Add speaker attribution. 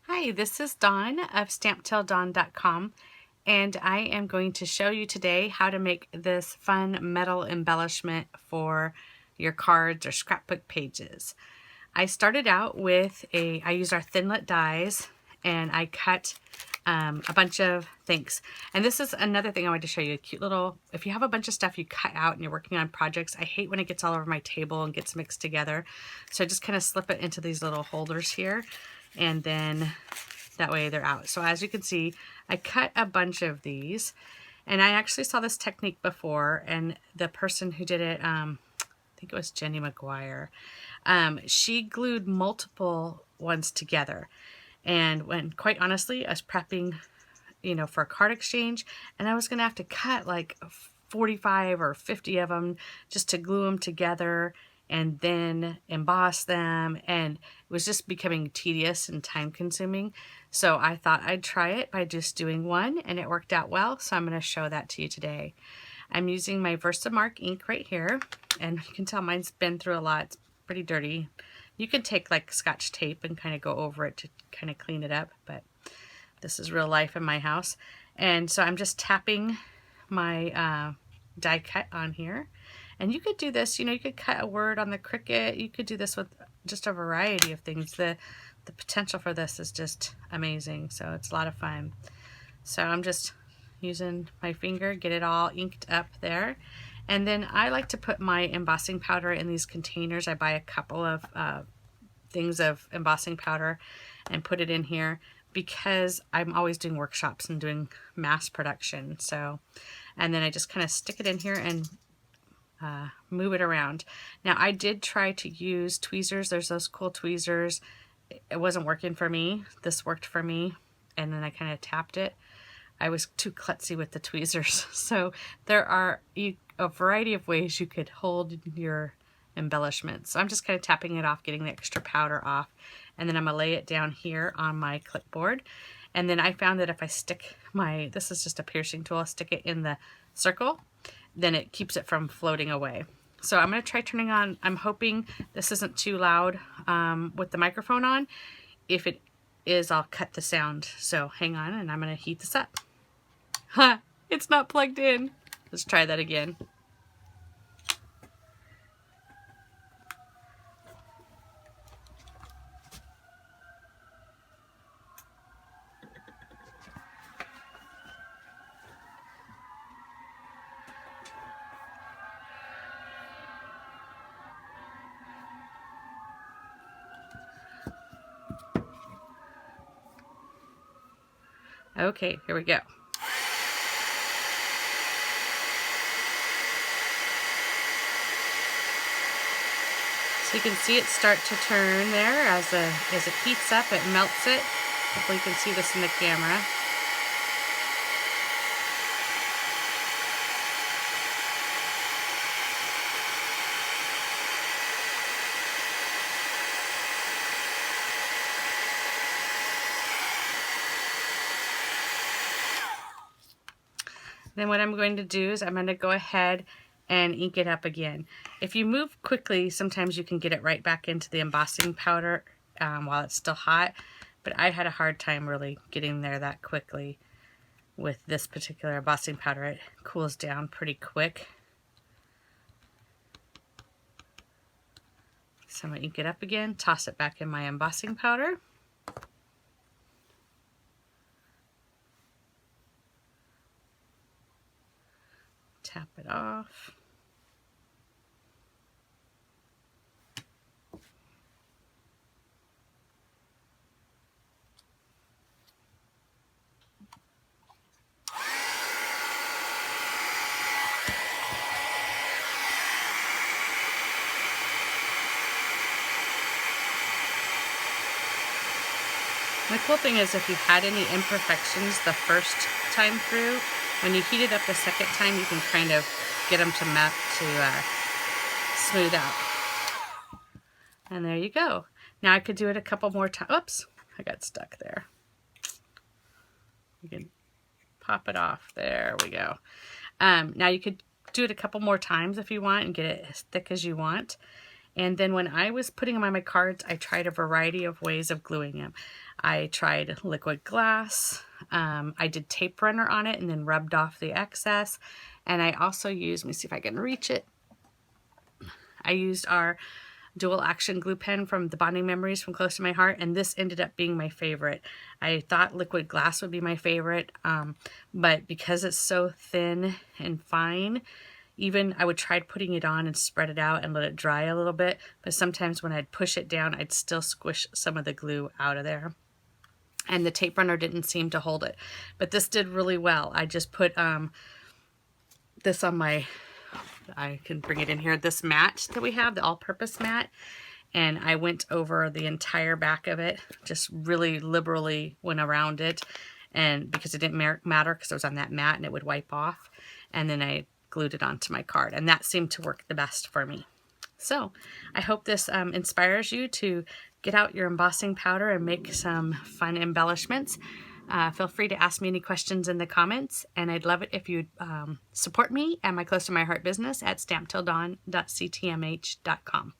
Speaker 1: Hi, this is Dawn of StampTillDawn.com, and I am going to show you today how to make this fun metal embellishment for your cards or scrapbook pages. I started out with I used our thinlit dies and I cut a bunch of things. And this is another thing I wanted to show you, a cute little, if you have a bunch of stuff you cut out and you're working on projects, I hate when it gets all over my table and gets mixed together. So I just kind of slip it into these little holders here, and then that way they're out. So as you can see, I cut a bunch of these, and I actually saw this technique before, and the person who did it, I think it was Jenny McGuire, she glued multiple ones together. And when, quite honestly, I was prepping, for a card exchange, and I was going to have to cut like 45 or 50 of them just to glue them together and then emboss them, and it was just becoming tedious and time consuming. So I thought I'd try it by just doing one, and it worked out well, so I'm going to show that to you today. I'm using my Versamark ink right here, and you can tell mine's been through a lot. It's pretty dirty. You can take like Scotch tape and kind of go over it to kind of clean it up, but this is real life in my house. And so I'm just tapping my die cut on here. And you could do this, you could cut a word on the Cricut. You could do this with just a variety of things. The potential for this is just amazing. So it's a lot of fun. So I'm just using my finger, get it all inked up there. And then I like to put my embossing powder in these containers. I buy a couple of things of embossing powder and put it in here because I'm always doing workshops and doing mass production. So, and then I just kind of stick it in here and move it around. Now I did try to use tweezers. There's those cool tweezers. It wasn't working for me. This worked for me. And then I kind of tapped it. I was too klutzy with the tweezers. So there are a variety of ways you could hold your embellishments. So I'm just kind of tapping it off, getting the extra powder off. And then I'm gonna lay it down here on my clipboard. And then I found that if I stick this is just a piercing tool, I'll stick it in the circle, then it keeps it from floating away. So I'm gonna try turning on, I'm hoping this isn't too loud with the microphone on. If it is, I'll cut the sound. So hang on, and I'm gonna heat this up. Ha! It's not plugged in. Let's try that again. Okay, here we go. So you can see it start to turn there as it heats up, it melts it. Hopefully you can see this in the camera. Then what I'm going to do is I'm going to go ahead and ink it up again. If you move quickly, sometimes you can get it right back into the embossing powder while it's still hot, but I had a hard time really getting there that quickly with this particular embossing powder. It cools down pretty quick. So I'm going to ink it up again, toss it back in my embossing powder. Tap it off. The cool thing is if you had any imperfections the first time through, when you heat it up the second time, you can kind of get them to smooth out. And there you go. Now I could do it a couple more times. Oops, I got stuck there. You can pop it off. There we go. Now you could do it a couple more times if you want and get it as thick as you want. And then when I was putting them on my cards, I tried a variety of ways of gluing them. I tried liquid glass, I did tape runner on it and then rubbed off the excess. And I also used, let me see if I can reach it. I used our dual action glue pen from the Bonding Memories from Close to My Heart, and this ended up being my favorite. I thought liquid glass would be my favorite, but because it's so thin and fine, even I would try putting it on and spread it out and let it dry a little bit, but sometimes when I'd push it down, I'd still squish some of the glue out of there. And the tape runner didn't seem to hold it. But this did really well. I just put this on my, I can bring it in here, this mat that we have, the all-purpose mat. And I went over the entire back of it, just really liberally went around it. And because it didn't matter because it was on that mat and it would wipe off. And then I glued it onto my card, and that seemed to work the best for me. So I hope this inspires you to get out your embossing powder and make some fun embellishments. Feel free to ask me any questions in the comments, and I'd love it if you'd support me and my Close to My Heart business at stamptilldawn.ctmh.com.